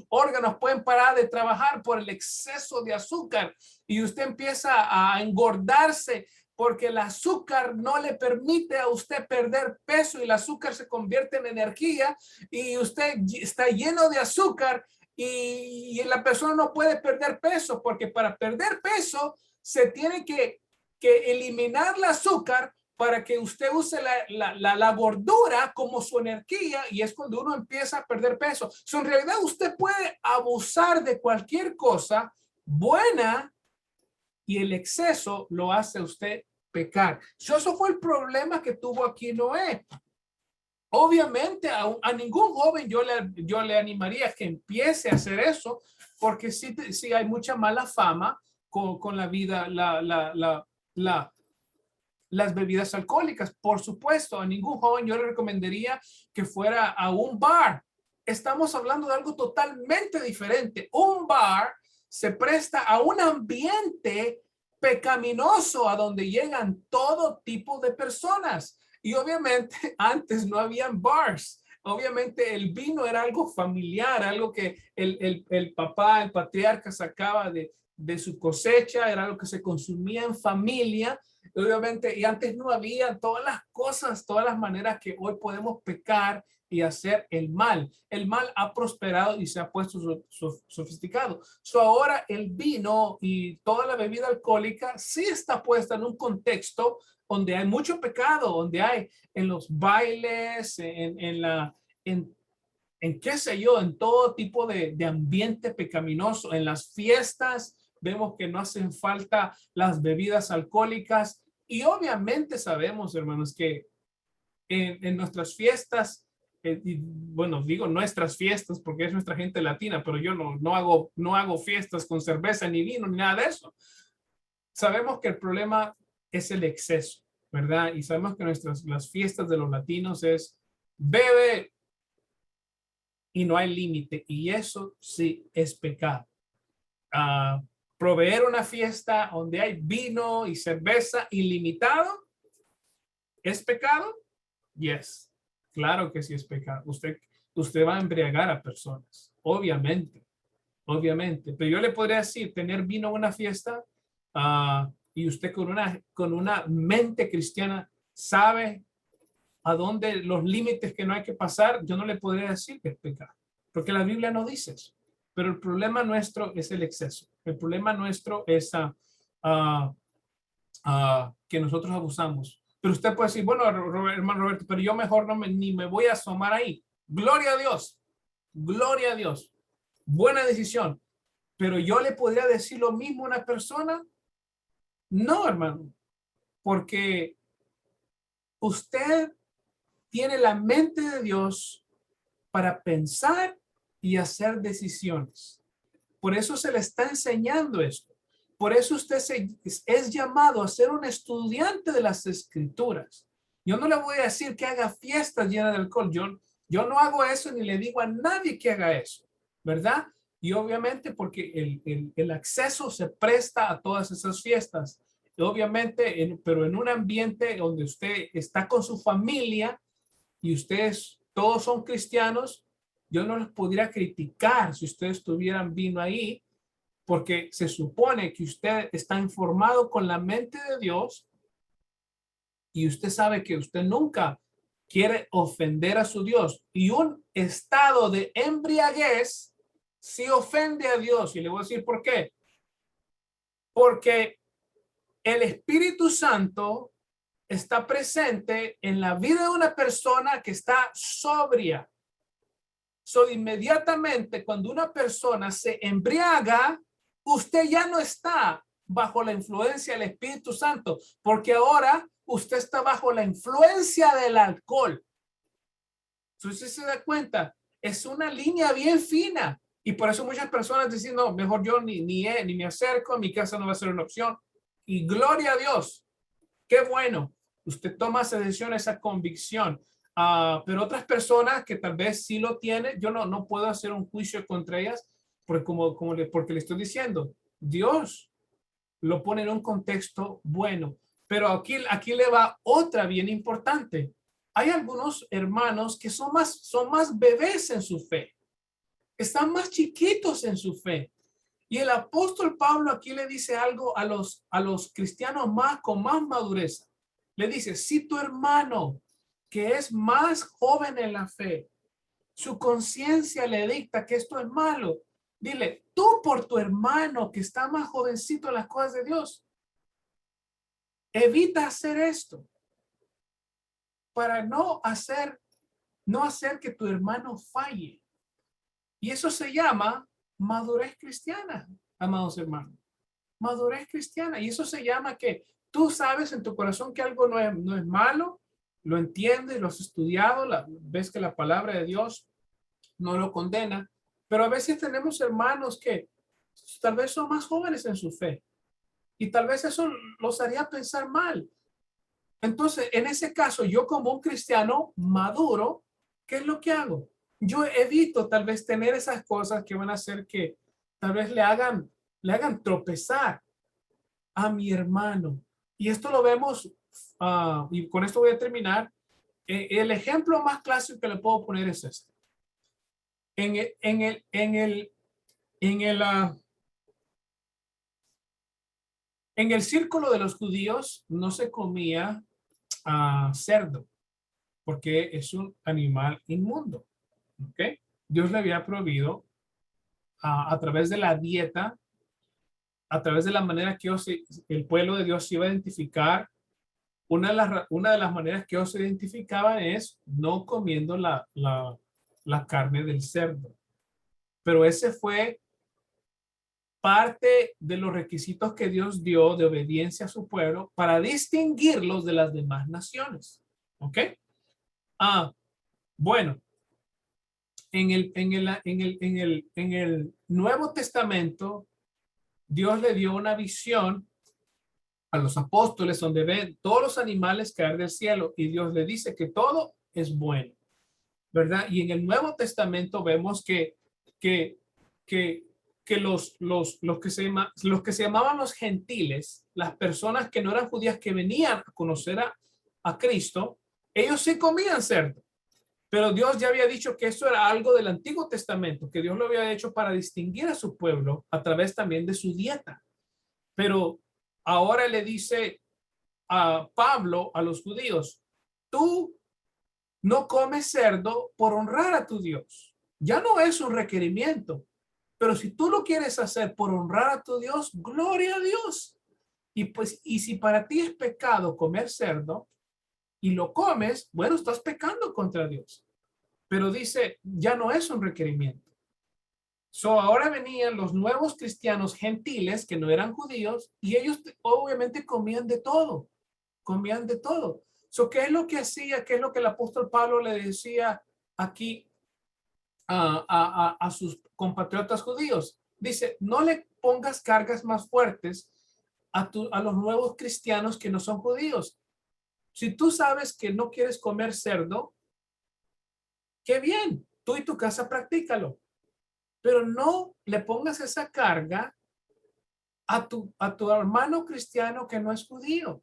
órganos pueden parar de trabajar por el exceso de azúcar, y usted empieza a engordarse porque el azúcar no le permite a usted perder peso, y el azúcar se convierte en energía, y usted está lleno de azúcar, y la persona no puede perder peso, porque para perder peso se tiene que eliminar el azúcar para que usted use la gordura como su energía, y es cuando uno empieza a perder peso. En realidad usted puede abusar de cualquier cosa buena, y el exceso lo hace usted pecar. Eso fue el problema que tuvo aquí Noé. Obviamente a ningún joven yo le animaría que empiece a hacer eso, porque sí hay mucha mala fama con la vida, las bebidas alcohólicas. Por supuesto, a ningún joven yo le recomendaría que fuera a un bar. Estamos hablando de algo totalmente diferente. Un bar se presta a un ambiente pecaminoso a donde llegan todo tipo de personas. Y obviamente antes no habían bars. obviamente el vino era algo familiar, algo que el papá, el patriarca sacaba de su cosecha, era algo que se consumía en familia. Obviamente, y antes no había todas las cosas, todas las maneras que hoy podemos pecar y hacer el mal. El mal ha prosperado y se ha puesto sofisticado. Ahora el vino y toda la bebida alcohólica sí está puesta en un contexto donde hay mucho pecado, donde hay en los bailes, en qué sé yo, en todo tipo de ambiente pecaminoso, en las fiestas. Vemos que no hacen falta las bebidas alcohólicas y obviamente sabemos, hermanos, que en nuestras fiestas, y bueno, digo nuestras fiestas porque es nuestra gente latina, pero yo no hago fiestas con cerveza ni vino ni nada de eso. Sabemos que el problema es el exceso, ¿verdad? Y sabemos que las fiestas de los latinos es bebe y no hay límite, y eso sí es pecado. Uh, Proveer una fiesta donde hay vino y cerveza ilimitado, ¿es pecado? Yes, claro que sí es pecado. Usted va a embriagar a personas, obviamente. Pero yo le podría decir, tener vino en una fiesta y usted con una mente cristiana sabe a dónde los límites que no hay que pasar, yo no le podría decir que es pecado, porque la Biblia no dice eso. Pero el problema nuestro es el exceso. El problema nuestro es que nosotros abusamos. Pero usted puede decir, bueno, hermano Roberto, pero yo mejor ni me voy a asomar ahí. Gloria a Dios. Gloria a Dios. Buena decisión. Pero yo le podría decir lo mismo a una persona. No, hermano, porque usted tiene la mente de Dios para pensar y hacer decisiones. Por eso se le está enseñando esto. Por eso usted es llamado a ser un estudiante de las escrituras. Yo no le voy a decir que haga fiestas llenas de alcohol. Yo no hago eso ni le digo a nadie que haga eso, ¿verdad? Y obviamente porque el acceso se presta a todas esas fiestas. Y obviamente, pero en un ambiente donde usted está con su familia y ustedes todos son cristianos, yo no les podría criticar si ustedes tuvieran vino ahí, porque se supone que usted está informado con la mente de Dios y usted sabe que usted nunca quiere ofender a su Dios. Y un estado de embriaguez sí ofende a Dios. Y le voy a decir por qué. Porque el Espíritu Santo está presente en la vida de una persona que está sobria. Inmediatamente cuando una persona se embriaga, usted ya no está bajo la influencia del Espíritu Santo, porque ahora usted está bajo la influencia del alcohol. Entonces se da cuenta, es una línea bien fina. Y por eso muchas personas dicen, no, mejor yo ni me acerco, mi casa no va a ser una opción. Y gloria a Dios, qué bueno, usted toma esa decisión, esa convicción. Pero otras personas que tal vez sí lo tienen, yo no puedo hacer un juicio contra ellas, porque porque le estoy diciendo, Dios lo pone en un contexto bueno. Pero aquí le va otra bien importante. Hay algunos hermanos que son más bebés en su fe, están más chiquitos en su fe. Y el apóstol Pablo aquí le dice algo a los cristianos con más madurez. Le dice, si tu hermano que es más joven en la fe, su conciencia le dicta que esto es malo, dile, tú por tu hermano que está más jovencito en las cosas de Dios, evita hacer esto para no hacer que tu hermano falle. Y eso se llama madurez cristiana, amados hermanos. Madurez cristiana. Y eso se llama que tú sabes en tu corazón que algo no es malo, lo entiendes, lo has estudiado, ves que la palabra de Dios no lo condena, pero a veces tenemos hermanos que tal vez son más jóvenes en su fe y tal vez eso los haría pensar mal. Entonces, en ese caso, yo como un cristiano maduro, ¿qué es lo que hago? Yo evito tal vez tener esas cosas que van a hacer que tal vez le hagan tropezar a mi hermano. Y esto lo vemos, y con esto voy a terminar, El ejemplo más clásico que le puedo poner es este. En el, en el, en el, en el, ah, en el círculo de los judíos no se comía cerdo porque es un animal inmundo. ¿Ok? Dios le había prohibido a través de la dieta, a través de la manera que el pueblo de Dios se iba a identificar. Una de las maneras que ellos se identificaban es no comiendo la carne del cerdo. Pero ese fue parte de los requisitos que Dios dio de obediencia a su pueblo para distinguirlos de las demás naciones. ¿Ok? Bueno, en el Nuevo Testamento, Dios le dio una visión a los apóstoles donde ven todos los animales caer del cielo y Dios le dice que todo es bueno, ¿verdad? Y en el Nuevo Testamento vemos que, que, que los que se llamaban los gentiles, las personas que no eran judías que venían a conocer a Cristo, ellos sí comían cerdo. Pero Dios ya había dicho que eso era algo del Antiguo Testamento, que Dios lo había hecho para distinguir a su pueblo a través también de su dieta. Pero ahora le dice a Pablo a los judíos, tú no comes cerdo por honrar a tu Dios. Ya no es un requerimiento, pero si tú lo quieres hacer por honrar a tu Dios, gloria a Dios. Y pues, y si para ti es pecado comer cerdo y lo comes, bueno, estás pecando contra Dios. Pero dice, ya no es un requerimiento. Ahora venían los nuevos cristianos gentiles que no eran judíos y ellos obviamente comían de todo, comían de todo. ¿Qué es lo que hacía? ¿Qué es lo que el apóstol Pablo le decía aquí a sus compatriotas judíos? Dice, no le pongas cargas más fuertes a los nuevos cristianos que no son judíos. Si tú sabes que no quieres comer cerdo, qué bien, tú y tu casa practícalo, pero no le pongas esa carga a tu hermano cristiano que no es judío,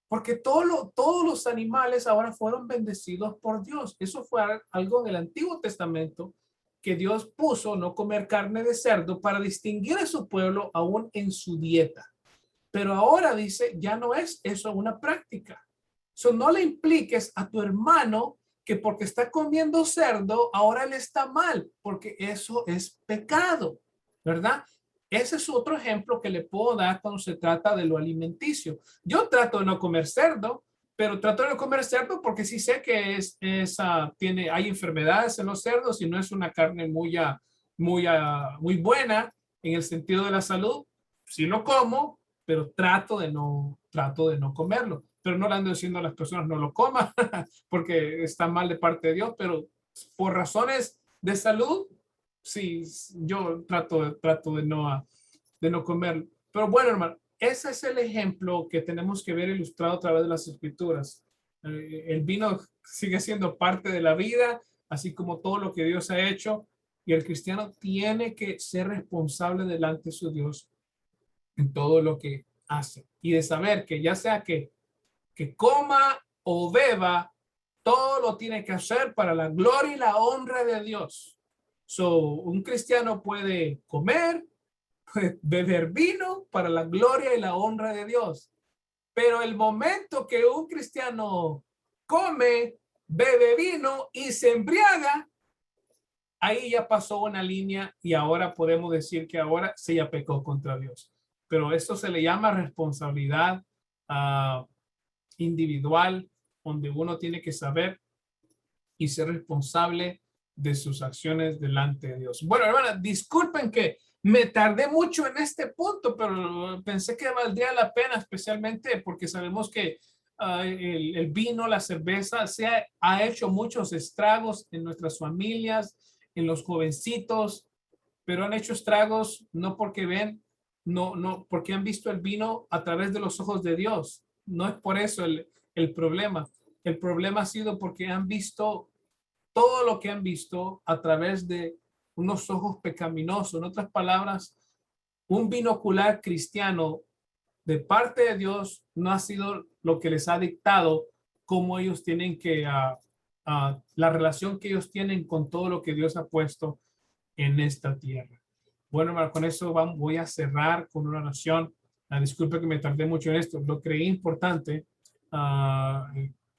porque todos los animales ahora fueron bendecidos por Dios. Eso fue algo del Antiguo Testamento que Dios puso no comer carne de cerdo para distinguir a su pueblo aún en su dieta. Pero ahora dice, ya no es eso una práctica. No le impliques a tu hermano que porque está comiendo cerdo, ahora él está mal, porque eso es pecado, ¿verdad? Ese es otro ejemplo que le puedo dar cuando se trata de lo alimenticio. Yo trato de no comer cerdo, pero trato de no comer cerdo porque sí sé que hay enfermedades en los cerdos y no es una carne muy buena en el sentido de la salud. Sí lo como, pero trato de no comerlo. Pero no le ando diciendo a las personas no lo coman porque está mal de parte de Dios, pero por razones de salud, sí, yo trato de no comerlo. Pero bueno, hermano, ese es el ejemplo que tenemos que ver ilustrado a través de las escrituras. El vino sigue siendo parte de la vida, así como todo lo que Dios ha hecho, y el cristiano tiene que ser responsable delante de su Dios en todo lo que hace y de saber que ya sea que coma o beba, todo lo tiene que hacer para la gloria y la honra de Dios. Un cristiano puede comer, puede beber vino para la gloria y la honra de Dios. Pero el momento que un cristiano come, bebe vino y se embriaga, ahí ya pasó una línea y ahora podemos decir que ahora se ya pecó contra Dios. Pero esto se le llama responsabilidad individual, donde uno tiene que saber y ser responsable de sus acciones delante de Dios. Bueno, hermana, disculpen que me tardé mucho en este punto, pero pensé que valdría la pena, especialmente porque sabemos que el vino, la cerveza, ha hecho muchos estragos en nuestras familias, en los jovencitos, pero han hecho estragos no porque no, porque han visto el vino a través de los ojos de Dios. No es por eso el problema. El problema ha sido porque han visto todo lo que han visto a través de unos ojos pecaminosos. En otras palabras, un binocular cristiano de parte de Dios no ha sido lo que les ha dictado cómo ellos tienen que, la relación que ellos tienen con todo lo que Dios ha puesto en esta tierra. Bueno, hermano, con eso voy a cerrar con una oración. Disculpe que me tardé mucho en esto, lo creí importante ah,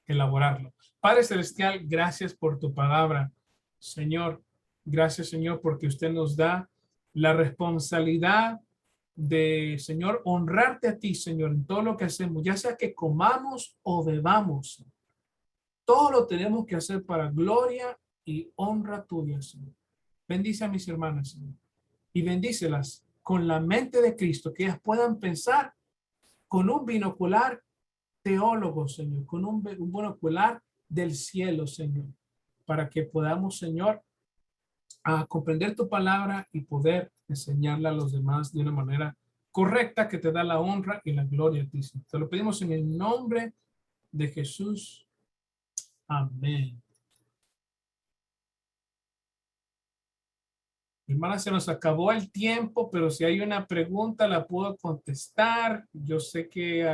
elaborarlo. Padre Celestial, gracias por tu palabra. Señor, gracias, Señor, porque usted nos da la responsabilidad de, Señor, honrarte a ti, Señor, en todo lo que hacemos, ya sea que comamos o bebamos. Todo lo tenemos que hacer para gloria y honra tuya, Señor. Bendice a mis hermanas, Señor, y bendícelas con la mente de Cristo, que ellas puedan pensar con un binocular teólogo, Señor, con un binocular del cielo, Señor, para que podamos, Señor, a comprender tu palabra y poder enseñarla a los demás de una manera correcta que te da la honra y la gloria a ti. Te lo pedimos en el nombre de Jesús. Amén. Hermana, se nos acabó el tiempo, pero si hay una pregunta la puedo contestar. Yo sé que